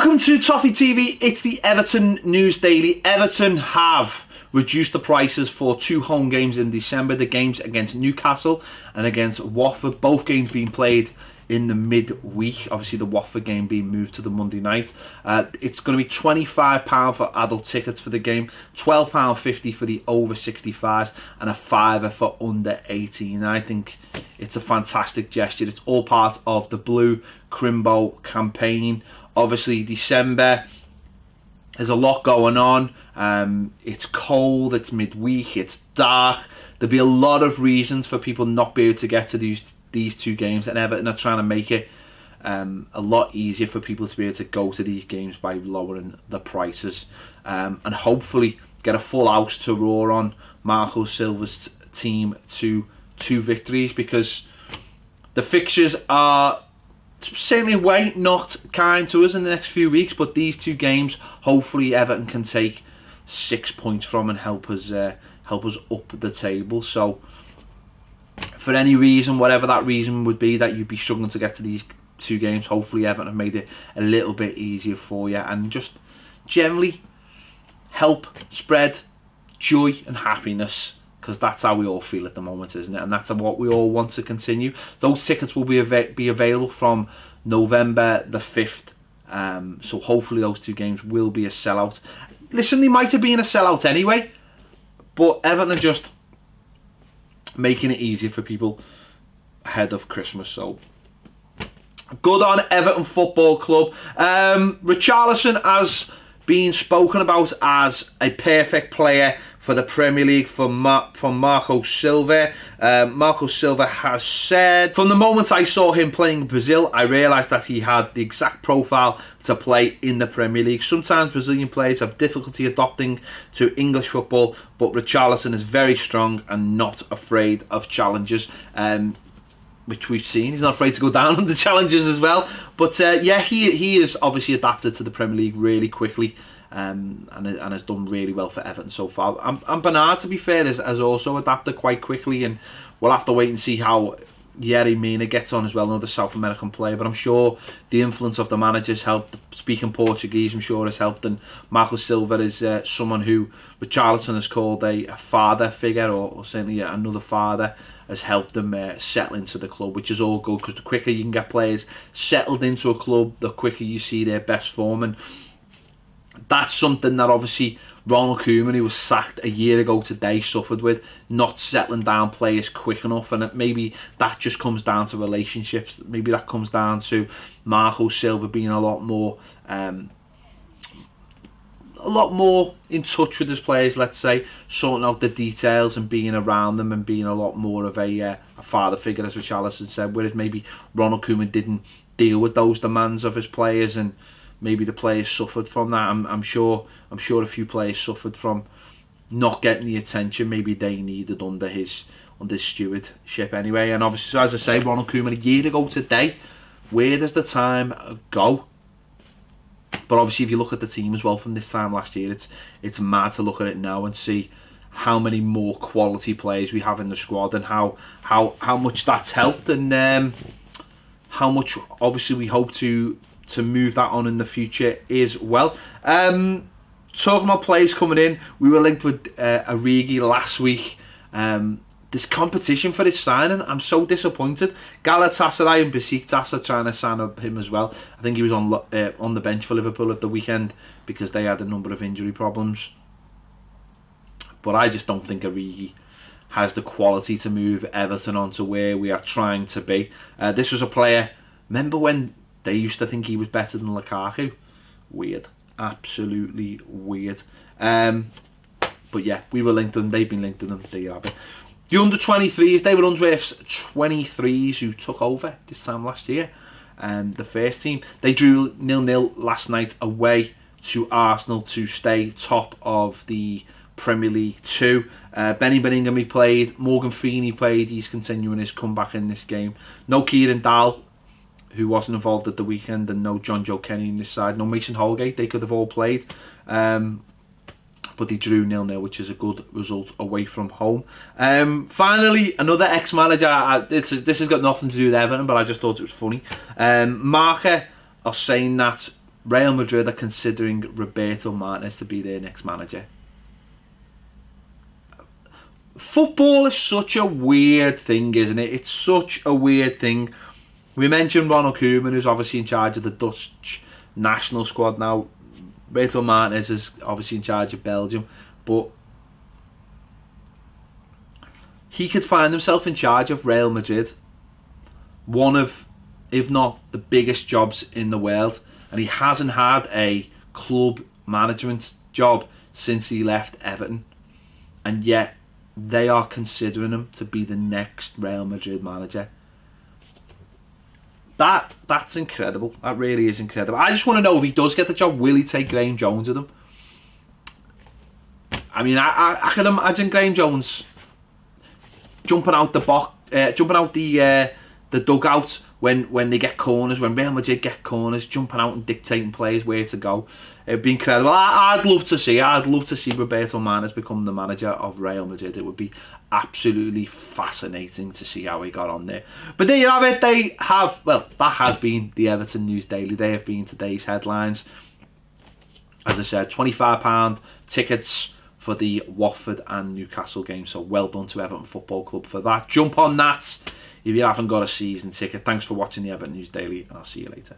Welcome to Toffee TV. It's the Everton News Daily. Everton have reduced the prices for 2 home games in December. The games against Newcastle and against Watford. Both games being played in the midweek. Obviously the Watford game being moved to the Monday night. It's going to be £25 for adult tickets for the game, £12.50 for the over 65s, and a £5 for under 18. I think it's a fantastic gesture. It's all part of the Blue Crimbo campaign. Obviously December, there's a lot going on. It's cold, it's midweek, it's dark. There'll be a lot of reasons for people not be able to get to these 2 games, and Everton are trying to make it a lot easier for people to be able to go to these games by lowering the prices, and hopefully get a full house to roar on Marco Silva's team to 2 victories, because the fixtures are certainly way not kind to us in the next few weeks, but these 2 games hopefully Everton can take 6 points from and help us up the table. So for any reason, whatever that reason would be, that you'd be struggling to get to these 2 games, hopefully Everton have made it a little bit easier for you, and just generally help spread joy and happiness, because that's how we all feel at the moment, isn't it? And that's what we all want to continue. Those tickets will be available from November the 5th. So hopefully those 2 games will be a sellout. Listen, they might have been a sellout anyway, but Everton are just making it easier for people ahead of Christmas. So good on Everton Football Club. Richarlison has been spoken about as a perfect player for the Premier League from Marco Silva. Marco Silva has said, "From the moment I saw him playing Brazil, I realised that he had the exact profile to play in the Premier League. Sometimes Brazilian players have difficulty adapting to English football, but Richarlison is very strong and not afraid of challenges." Which we've seen. He's not afraid to go down on the challenges as well. But yeah, he is obviously adapted to the Premier League really quickly, and has done really well for Everton so far. And Bernard, to be fair, has also adapted quite quickly, and we'll have to wait and see how Yerry Mina gets on as well, another South American player. But I'm sure the influence of the managers helped. Speaking Portuguese, I'm sure, has helped. And Marco Silva is someone who Richarlison has called a father figure, or certainly another father, has helped them settle into the club, which is all good, because the quicker you can get players settled into a club, the quicker you see their best form. And that's something that obviously Ronald Koeman, who was sacked a year ago today, suffered with, not settling down players quick enough. And maybe that just comes down to relationships. Maybe that comes down to Marco Silva being a lot more in touch with his players, let's say, sorting out the details and being around them, and being a lot more of a father figure, as Richarlison said, whereas maybe Ronald Koeman didn't deal with those demands of his players, and maybe the players suffered from that. I'm sure a few players suffered from not getting the attention maybe they needed under his stewardship anyway. And obviously, so as I say, Ronald Koeman a year ago today, where does the time go? But obviously, if you look at the team as well from this time last year, it's mad to look at it now and see how many more quality players we have in the squad, and how much that's helped, and how much obviously we hope to move that on in the future as well. Talking about players coming in, we were linked with Origi last week. This competition for his signing, I'm so disappointed. Galatasaray and Besiktas are trying to sign up him as well. I think he was on the bench for Liverpool at the weekend because they had a number of injury problems. But I just don't think Origi has the quality to move Everton on to where we are trying to be. This was a player, remember when they used to think he was better than Lukaku? Weird. Absolutely weird. But yeah, we were linked to them. They've been linked to them. There you have it. The under-23s, David Unsworth's 23s, who took over this time last year, the first team, they drew 0-0 last night away to Arsenal to stay top of the Premier League 2. Benny Benningham, he played. Morgan Feeney played. He's continuing his comeback in this game. No Kieran Dahl, who wasn't involved at the weekend, and no John Joe Kenny in this side. No Mason Holgate. They could have all played. But they drew 0-0, which is a good result away from home. Finally, another ex-manager. This has got nothing to do with Everton, but I just thought it was funny. Marca are saying that Real Madrid are considering Roberto Martinez to be their next manager. Football is such a weird thing, isn't it? It's such a weird thing. We mentioned Ronald Koeman, who's obviously in charge of the Dutch national squad now. Roberto Martinez is obviously in charge of Belgium, but he could find himself in charge of Real Madrid, one of, if not the biggest jobs in the world, and he hasn't had a club management job since he left Everton, and yet they are considering him to be the next Real Madrid manager. That's incredible. That really is incredible. I just want to know, if he does get the job, will he take Graham Jones with him? I mean, I can imagine Graham Jones jumping out the box, jumping out the dugout when they get corners, when Real Madrid get corners, jumping out and dictating players where to go. It'd be incredible. I'd love to see Roberto Martinez become the manager of Real Madrid. It would be absolutely fascinating to see how he got on there. But there you have it. That has been the Everton News Daily. They have been today's headlines. As I said, £25 tickets for the Watford and Newcastle game. So well done to Everton Football Club for that. Jump on that if you haven't got a season ticket. Thanks for watching the Everton News Daily, and I'll see you later.